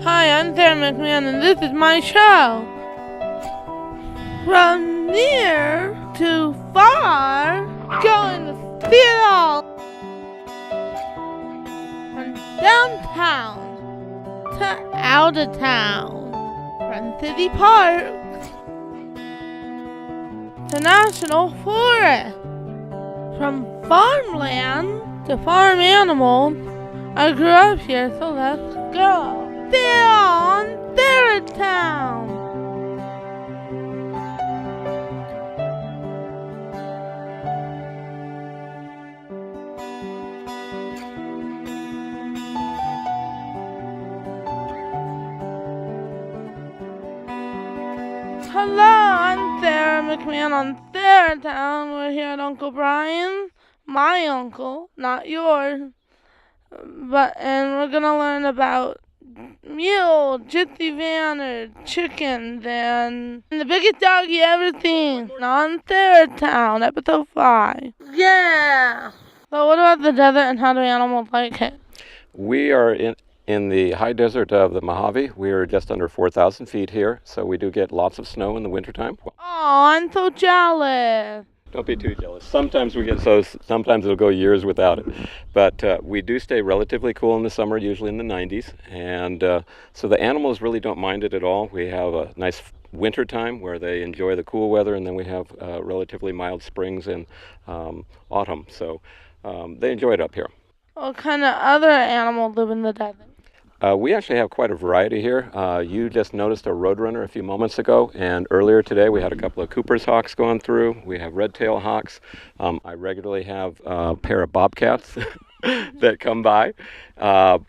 Hi, I'm Sara McMahon, and this is my show. From near to far, going to see it all. From downtown to out of town. From city parks to national forest. From farmland to farm animals. I grew up here, so let's go. They're on their town. Hello, I'm Sara McMahon on their town. We're here at Uncle Brian's, my uncle, not yours. And we're gonna learn about mule, gypsy van, or chickens, and the biggest dog you ever seen on Third Town, episode 5. Yeah! So what about the desert and how do animals like it? We are in the high desert of the Mojave. We are just under 4,000 feet here, so we do get lots of snow in the wintertime. Oh, I'm so jealous. Don't be too jealous. Sometimes we get so, sometimes it'll go years without it. But we do stay relatively cool in the summer, usually in the 90s. And so the animals really don't mind it at all. We have a nice winter time where they enjoy the cool weather, and then we have relatively mild springs and autumn. So they enjoy it up here. What kind of other animals live in the desert? We actually have quite a variety here. You just noticed a roadrunner a few moments ago, and earlier today we had a couple of Cooper's hawks going through. We have red-tailed hawks. I regularly have a pair of bobcats that come by.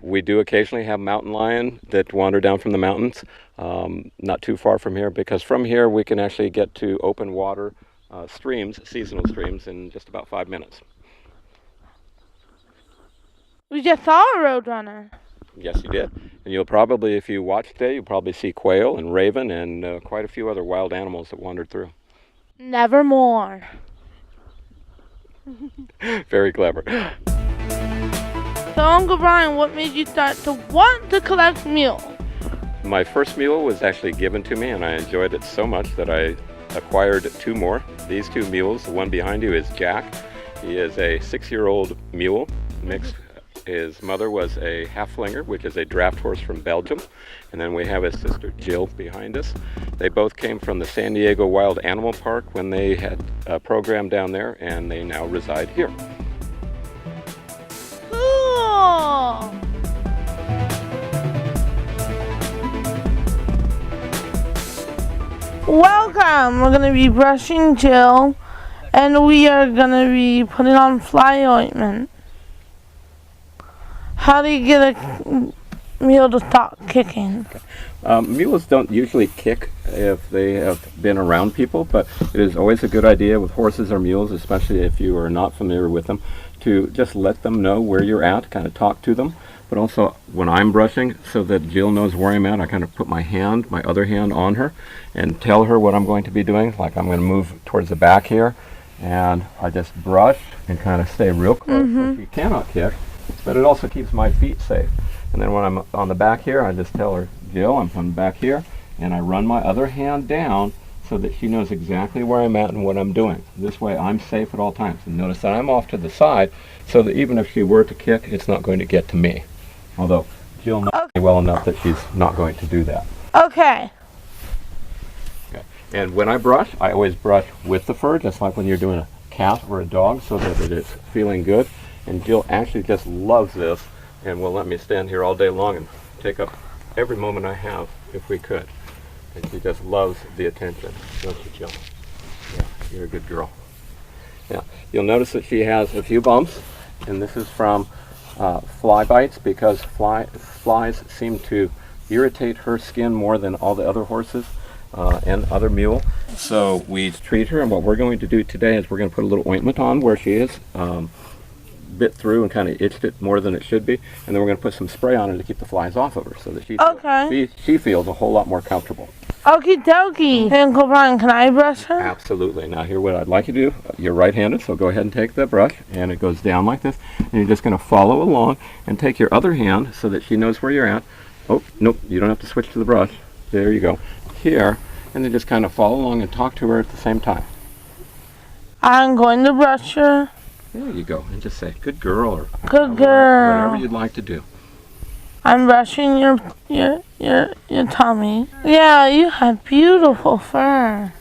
We do occasionally have mountain lion that wander down from the mountains, not too far from here, because from here we can actually get to open water streams, seasonal streams, in just about 5 minutes. We just saw a roadrunner. Yes, you did. And you'll probably, if you watch today, you'll probably see quail and raven and quite a few other wild animals that wandered through. Nevermore. Very clever. So, Uncle Brian, what made you start to want to collect mules? My first mule was actually given to me, and I enjoyed it so much that I acquired 2 more. These 2 mules, the one behind you is Jack. He is a 6-year-old mule mixed. His mother was a half-flinger, which is a draft horse from Belgium. And then we have his sister Jill behind us. They both came from the San Diego Wild Animal Park when they had a program down there, and they now reside here. Cool! Welcome! We're going to be brushing Jill, and we are going to be putting on fly ointment. How do you get a mule to stop kicking? Mules don't usually kick if they have been around people, but it is always a good idea with horses or mules, especially if you are not familiar with them, to just let them know where you're at, kind of talk to them. But also when I'm brushing, so that Jill knows where I'm at, I kind of put my other hand on her and tell her what I'm going to be doing. Like I'm going to move towards the back here, and I just brush and kind of stay real close. So she cannot kick. But it also keeps my feet safe. And then when I'm on the back here, I just tell her, Jill, I'm coming back here, and I run my other hand down so that she knows exactly where I'm at and what I'm doing. This way I'm safe at all times. And notice that I'm off to the side so that even if she were to kick, it's not going to get to me. Although Jill knows me well enough that she's not going to do that. Okay. And when I brush, I always brush with the fur, just like when you're doing a cat or a dog, so that it is feeling good. And Jill actually just loves this and will let me stand here all day long and take up every moment I have if we could. And she just loves the attention, don't you, Jill? Yeah, you're a good girl. Yeah, you'll notice that she has a few bumps, and this is from fly bites, because flies seem to irritate her skin more than all the other horses and other mule. So we treat her, and what we're going to do today is we're going to put a little ointment on where she is. bit through and kind of itched it more than it should be. And then we're going to put some spray on it to keep the flies off of her so that she feels a whole lot more comfortable. Okie dokie. Hey, Uncle Brian, can I brush her? Absolutely. Now here what I'd like you to do, you're right-handed, so go ahead and take the brush, and it goes down like this, and you're just going to follow along and take your other hand so that she knows where you're at. Oh, nope, you don't have to switch to the brush. There you go. Here, and then just kind of follow along and talk to her at the same time. I'm going to brush her. There you go, and just say, good girl, or good girl. Whatever you'd like to do. I'm brushing your tummy. Yeah, you have beautiful fur.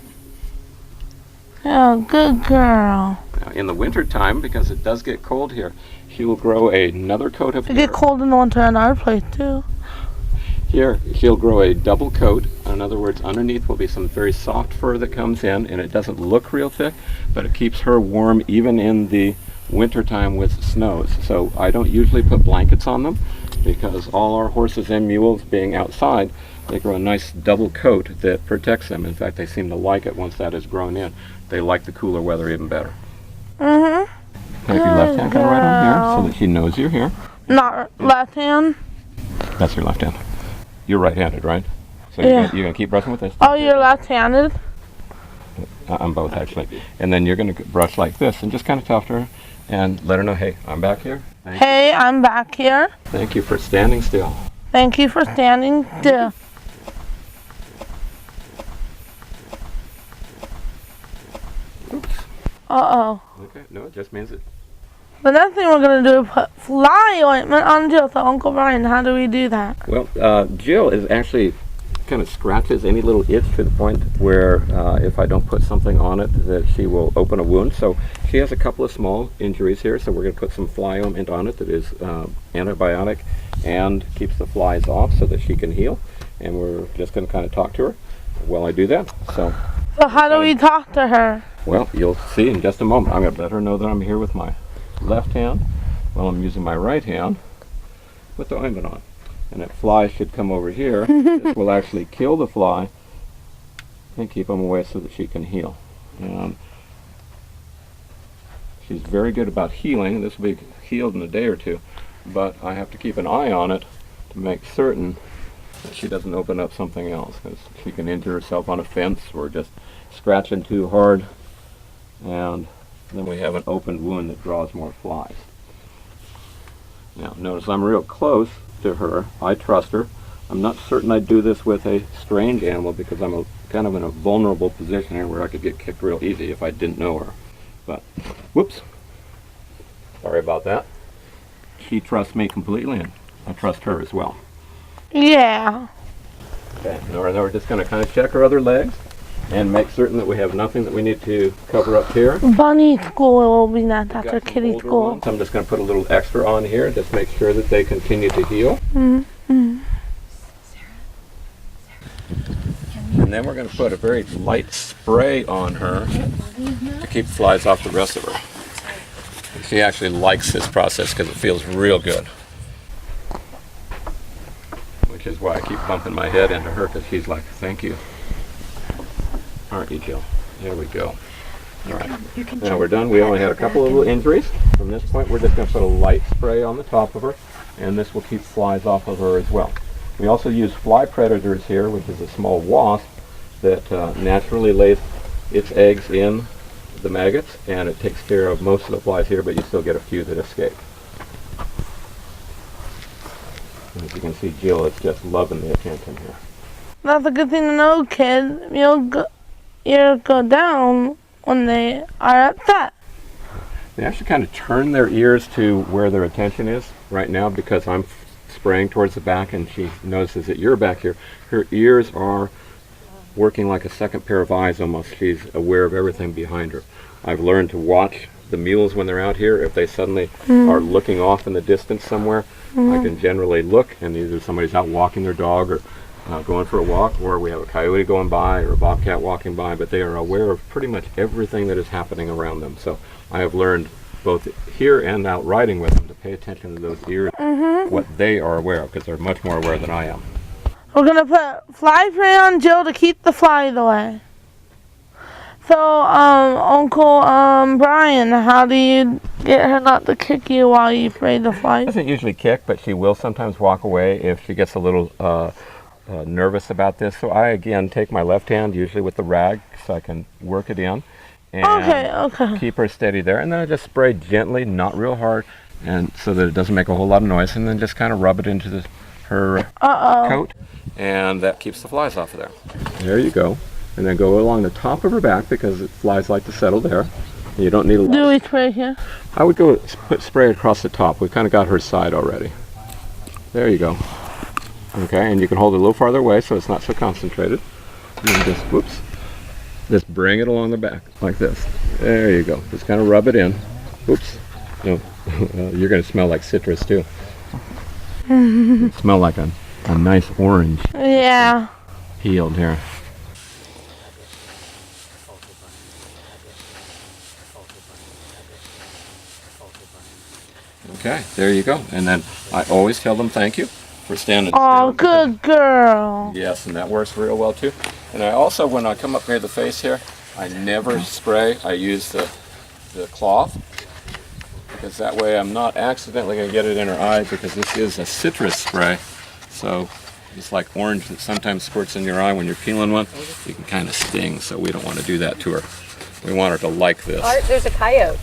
Yeah, good girl. Now, in the winter time, because it does get cold here, she will grow another coat of hair. It get cold in the winter in our place too. Here, she'll grow a double coat. In other words, underneath will be some very soft fur that comes in, and it doesn't look real thick, but it keeps her warm even in the winter time with snows. So I don't usually put blankets on them, because all our horses and mules being outside, they grow a nice double coat that protects them. In fact, they seem to like it once that is grown in. They like the cooler weather even better. Mm-hmm. Take your left hand kind of right on here so that she knows you're here. Not left hand? That's your left hand. You're right-handed, right? So yeah. You're going to keep brushing with this? Oh, you're left-handed? I'm both, actually. And then you're going to brush like this and just kind of talk to her and let her know, hey, I'm back here. Hey, I'm back here. Thank you for standing still. Thank you for standing still. Oops. Uh-oh. Okay, no, it just means it. The next thing we're going to do is put fly ointment on Jill. So, Uncle Brian, how do we do that? Well, Jill is actually kind of scratches any little itch to the point where if I don't put something on it that she will open a wound. So she has a couple of small injuries here, so we're going to put some fly ointment on it that is antibiotic and keeps the flies off so that she can heal. And we're just going to kind of talk to her while I do that. So how do we talk to her? Well, you'll see in just a moment. I'm going to let her know that I'm here with my left hand while I'm using my right hand with the ointment on. And that fly should come over here. This will actually kill the fly and keep them away so that she can heal. And she's very good about healing. This will be healed in a day or two, but I have to keep an eye on it to make certain that she doesn't open up something else, because she can injure herself on a fence or just scratching too hard, and then we have an open wound that draws more flies. Now notice I'm real close to her. I trust her. I'm not certain I'd do this with a strange animal because I'm kind of in a vulnerable position here where I could get kicked real easy if I didn't know her. But, whoops. Sorry about that. She trusts me completely, and I trust her as well. Yeah. Okay, now we're just going to kind of check her other legs and make certain that we have nothing that we need to cover up here. Bunny school will be not after kitty school. So I'm just going to put a little extra on here, just make sure that they continue to heal. Mm-hmm. And then we're going to put a very light spray on her to keep flies off the rest of her. She actually likes this process because it feels real good. Which is why I keep bumping my head into her, because she's like, thank you. Aren't you, Jill? There we go. All right. Now we're done. We only had a couple of little injuries. From this point, we're just going to put a light spray on the top of her, and this will keep flies off of her as well. We also use fly predators here, which is a small wasp that naturally lays its eggs in the maggots, and it takes care of most of the flies here, but you still get a few that escape. And as you can see, Jill is just loving the attention here. That's a good thing to know, kid. Ears go down when they are upset. They actually kind of turn their ears to where their attention is right now, because I'm spraying towards the back and she notices that you're back here. Her ears are working like a second pair of eyes almost. She's aware of everything behind her. I've learned to watch the mules when they're out here. If they suddenly are looking off in the distance somewhere, I can generally look, and either somebody's out walking their dog or going for a walk, or we have a coyote going by or a bobcat walking by, but they are aware of pretty much everything that is happening around them. So I have learned both here and out riding with them to pay attention to those ears, what they are aware of, because they're much more aware than I am. We're going to put fly spray on Jill to keep the flies away. So, Uncle, Brian, how do you get her not to kick you while you spray the She flies? doesn't usually kick, but she will sometimes walk away if she gets a little nervous about this. So I, again, take my left hand, usually with the rag, so I can work it in. And Okay. keep her steady there. And then I just spray gently, not real hard, and so that it doesn't make a whole lot of noise. And then just kind of rub it into her coat, and that keeps the flies off of there. There you go. And then go along the top of her back because flies like to settle there. You don't need a lot. Do we spray here? I would go spray across the top. We've kind of got her side already. There you go. Okay, and you can hold it a little farther away so it's not so concentrated. And then just, whoops, just bring it along the back like this. There you go. Just kind of rub it in. Oops. No, you're going to smell like citrus too. Smell like a nice orange. Yeah. Peeled here. Okay, there you go. And then I always tell them thank you for standing still. Oh, good girl. Yes, and that works real well too. And I also, when I come up near the face here, I never spray. I use the cloth, because that way I'm not accidentally going to get it in her eye, because this is a citrus spray. So it's like orange that sometimes squirts in your eye when you're peeling one. You can kind of sting, so we don't want to do that to her. We want her to like this. Art, there's a coyote.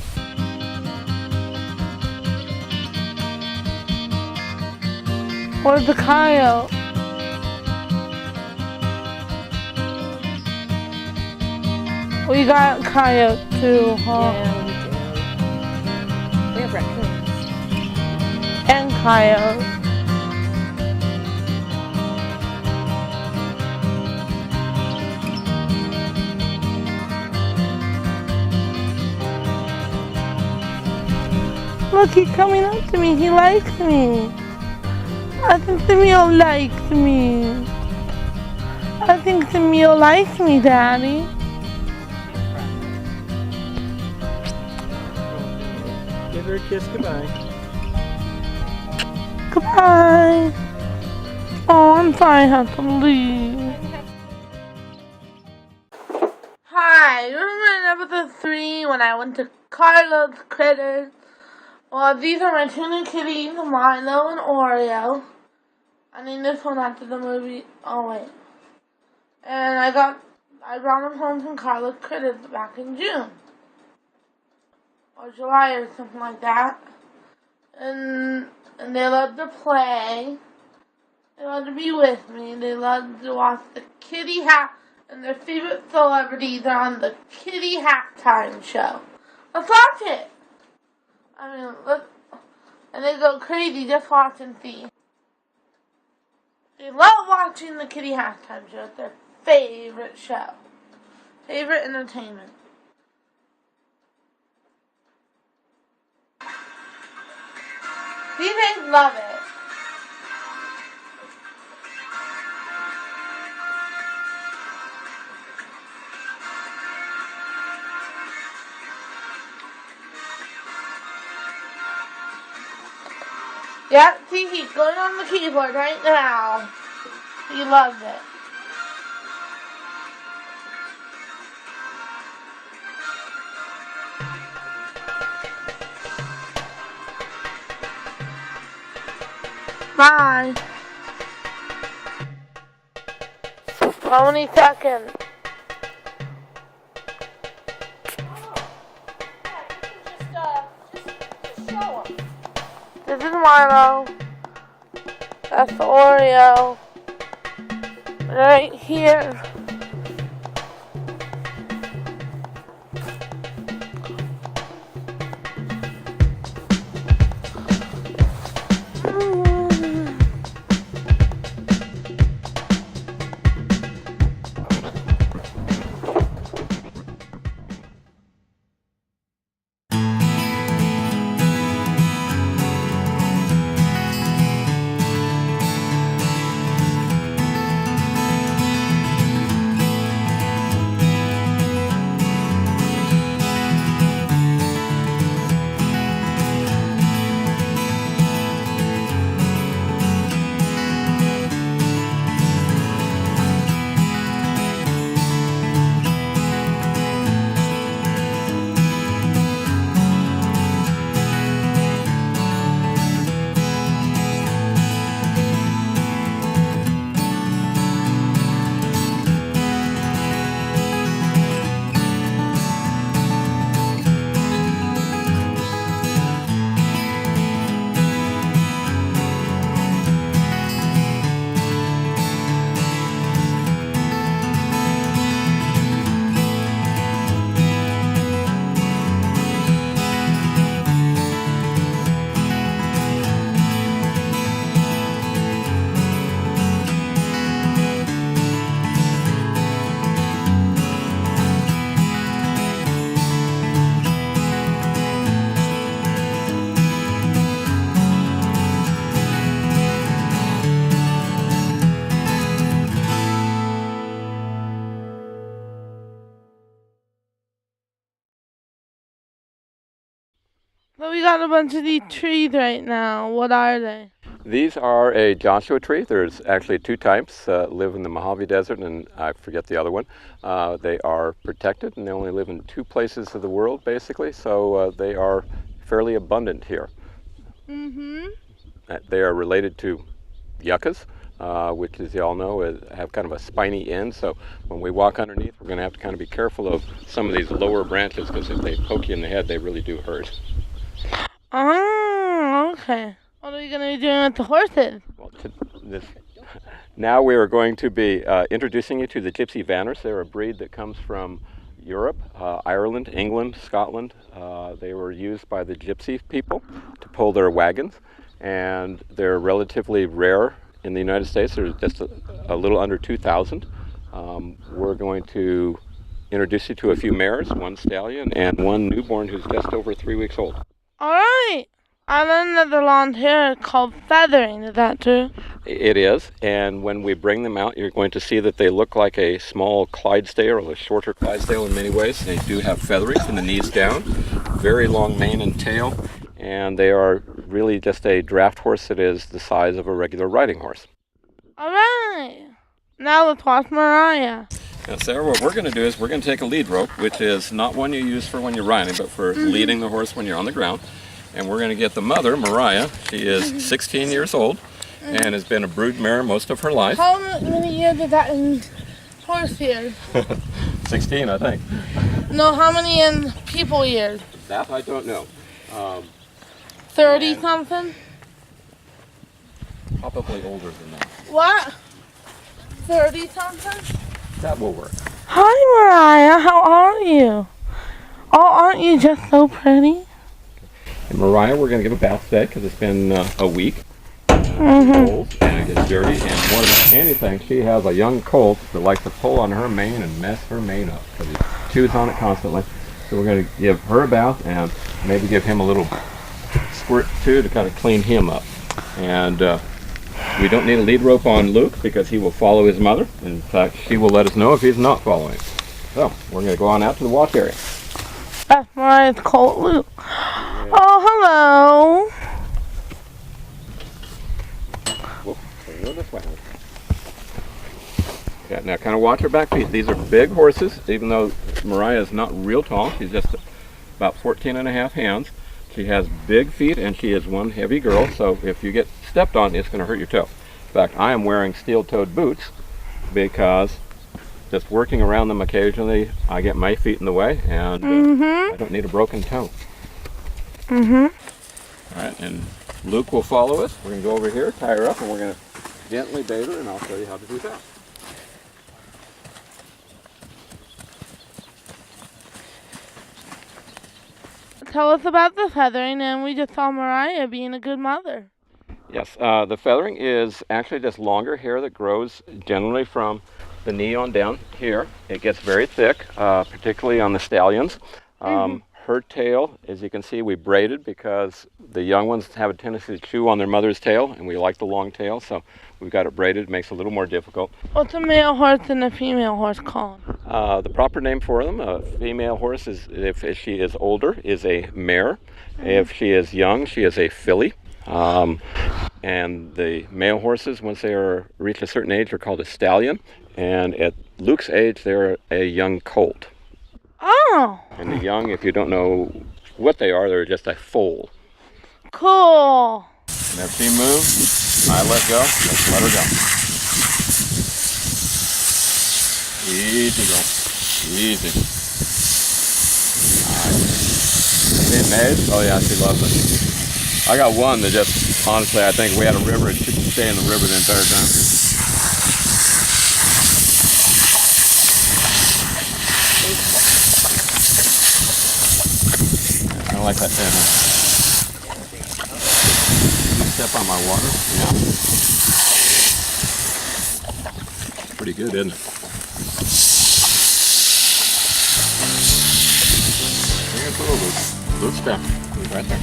Where's the coyote? We got coyote too, huh? Yeah, we do. We have raccoons. And coyote. Look, he's coming up to me. He likes me. I think Samuel likes me. I think Samuel likes me, Daddy. Give her a kiss goodbye. Goodbye. Oh, I'm sorry I have to leave. Hi, remember in episode 3 when I went to Carlo's Critters? Well, these are my two new kitties, Milo and Oreo. I named this one after the movie. Oh, wait. And I brought them home from Carlo's Critters back in June. Or July or something like that. And they love to play. They love to be with me. They love to watch the kitty and their favorite celebrities are on the kitty halftime show. Let's watch it. And they go crazy just watching see. They love watching the kitty halftime show. It's their favorite show. Favorite entertainment. These things love it. Yeah, see, he's going on the keyboard right now. He loves it. Bye. How many seconds? Just show him. This is Milo. That's the Oreo. Right here. So we got a bunch of these trees right now. What are they? These are a Joshua tree. There's actually two types, live in the Mojave Desert, and I forget the other one. They are protected, and they only live in two places of the world, basically, so they are fairly abundant here. Mm-hmm. They are related to yuccas, which, as you all know, have kind of a spiny end, so when we walk underneath, we're going to have to kind of be careful of some of these lower branches, because if they poke you in the head, they really do hurt. Oh, okay. What are we going to be doing with the horses? Well, now we are going to be introducing you to the Gypsy Vanners. They're a breed that comes from Europe, Ireland, England, Scotland. They were used by the Gypsy people to pull their wagons, and they're relatively rare in the United States. There's just a little under 2,000. We're going to introduce you to a few mares, one stallion, and one newborn who's just over 3 weeks old. All right. I learned that the blonde hair is called feathering. Is that true? It is, and when we bring them out, you're going to see that they look like a small Clydesdale, or a shorter Clydesdale in many ways. They do have feathering from the knees down, very long mane and tail, and they are really just a draft horse that is the size of a regular riding horse. All right. Now let's watch Mariah. Now, Sarah, what we're going to do is we're going to take a lead rope, which is not one you use for when you're riding, but for leading the horse when you're on the ground. And we're going to get the mother, Mariah. She is 16 years old and has been a brood mare most of her life. How many years is that in horse years? 16, I think. No, how many in people years? That I don't know. 30-something? Probably older than that. What? 30-something? That will work. Hi, Mariah. How are you? Oh, aren't you just so pretty? And Mariah, we're going to give a bath today because it's been a week. Cold, and it gets dirty, and more than anything, she has a young colt that likes to pull on her mane and mess her mane up because he chews on it constantly. So we're going to give her a bath and maybe give him a little squirt too to kind of clean him up. And we don't need a lead rope on Luke because he will follow his mother. In fact, she will let us know if he's not following. So we're going to go on out to the wash area. That's Mariah's colt, Luke. Oh, hello. Whoop, go this way. Yeah, now kind of watch her back feet. These are big horses, even though Mariah is not real tall. She's just about 14 and a half hands. She has big feet and she is one heavy girl, so if you get stepped on, it's going to hurt your toe. In fact, I am wearing steel-toed boots because just working around them occasionally, I get my feet in the way, and I don't need a broken toe. All right, and Luke will follow us. We're going to go over here, tie her up, and we're going to gently bathe her, and I'll show you how to do that. Tell us about the feathering, and we just saw Mariah being a good mother. Yes, the feathering is actually just longer hair that grows generally from the knee on down here. It gets very thick, particularly on the stallions. Her tail, as you can see, we braided because the young ones have a tendency to chew on their mother's tail, and we like the long tail, so we've got it braided. It makes it a little more difficult. What's a male horse and a female horse called? The proper name for them, a female horse, is if she is older, is a mare. If she is young, she is a filly. And the male horses, once they reach a certain age, are called a stallion. And at Luke's age, they're a young colt. Oh. And the young, if you don't know what they are, they're just a foal. Cool. And if she moves, I let go. Let's let her go. Easy, girl. Easy. Hey, Maze? Oh, yeah, she loves it. I got one that just, honestly, I think we had a river and she could stay in the river the entire time. I like that too. You step on my water? Yeah. Pretty good, isn't it? Bring it forward. Good step. Right there.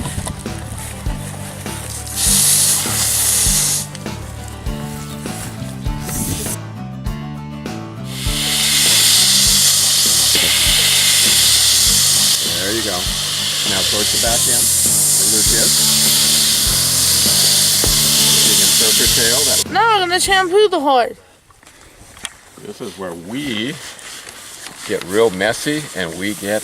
There you go. Now towards the back end. their kids. You can stroke your tail. Now we're gonna shampoo the horse. This is where we get real messy and we get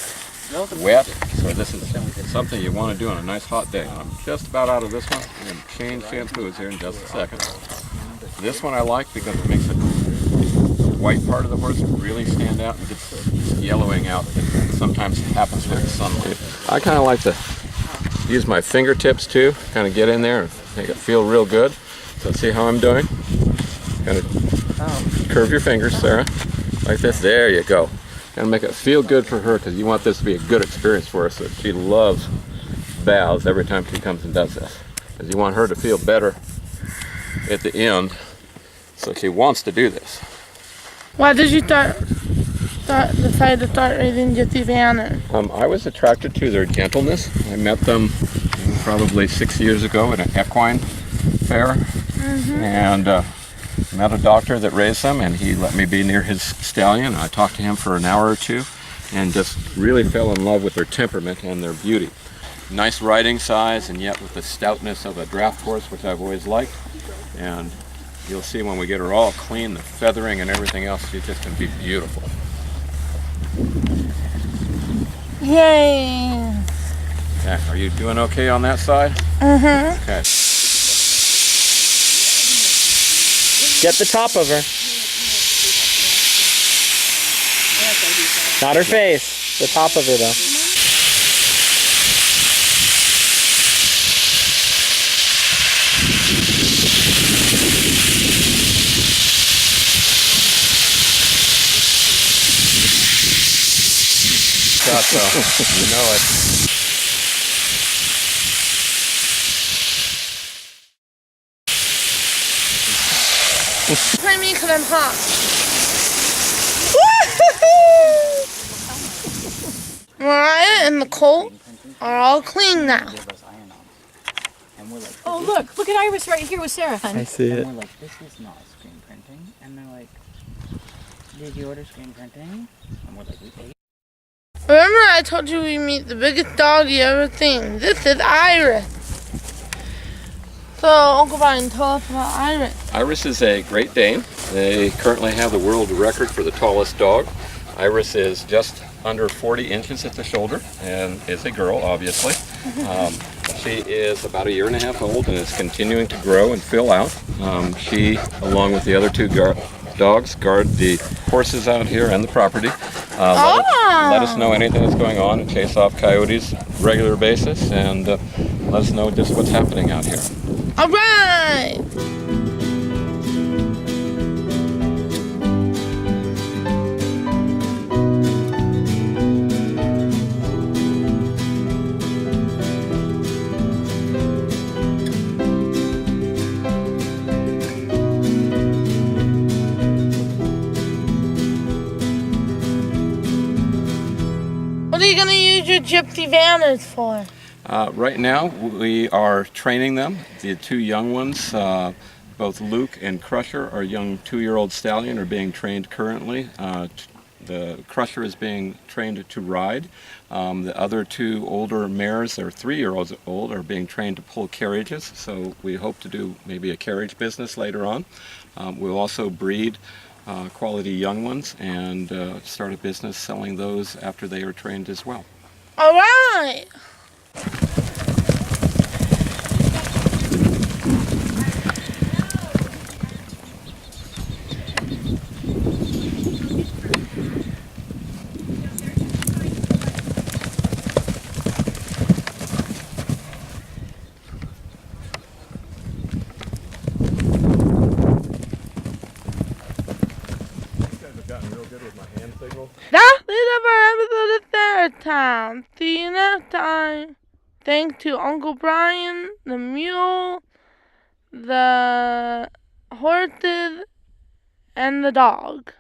wet. So this is something you want to do on a nice hot day. I'm just about out of this one. I'm going to change shampoos here in just a second. This one I like because it makes the white part of the horse really stand out and gets yellowing out. It sometimes happens with sunlight. I kind of like to use my fingertips too, kind of get in there and make it feel real good. So see how I'm doing? Kind of curve your fingers, Sarah, like this. There you go. And make it feel good for her because you want this to be a good experience for her. So she loves baths every time she comes and does this. Because you want her to feel better at the end. So she wants to do this. Why did you decide to start raising Gypsy Vanners? I was attracted to their gentleness. I met them probably 6 years ago at an equine fair. And met a doctor that raised them, and he let me be near his stallion. I talked to him for an hour or two and just really fell in love with their temperament and their beauty. Nice riding size, and yet with the stoutness of a draft horse, which I've always liked. And you'll see when we get her all clean, the feathering and everything else, she's just going to be beautiful. Yay! Okay, are you doing okay on that side? Okay. Get the top of her. Not her face. The top of her, though. Gotcha. You know it. Play me because I'm hot. Mariah and the colt are all clean now. Oh, look at Iris right here with Sarah, honey. I see it. And we're like, this is not screen printing. And they're like, did you order screen printing? And we're like, we paid. Remember I told you we meet the biggest dog you ever seen. This is Iris. So, Uncle Brian, tell us about Iris. Iris is a Great Dane. They currently have the world record for the tallest dog. Iris is just under 40 inches at the shoulder and is a girl, obviously. She is about 1.5 years old and is continuing to grow and fill out. She, along with the other two dogs, guard the horses out here and the property. Let us know anything that's going on and chase off coyotes on a regular basis, and let us know just what's happening out here. All right. What are you going to use your Gypsy Vanners for? Right now, we are training them. The two young ones, both Luke and Crusher, our young 2-year-old stallion, are being trained currently. The Crusher is being trained to ride. The other two older mares, they're 3-year-olds old, are being trained to pull carriages. So we hope to do maybe a carriage business later on. We'll also breed quality young ones and start a business selling those after they are trained as well. All right. That's the end of our episode of Third Time. See you next time. Thanks to Uncle Brian, the mule, the horses, and the dog.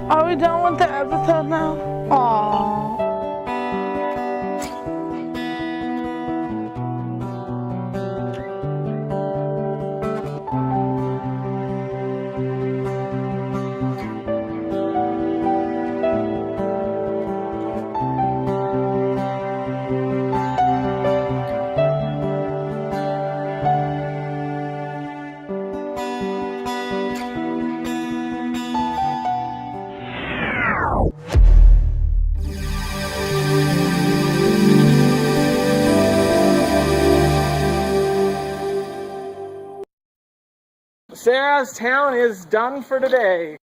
Are we done with the episode now? Aww. Sarah's town is done for today.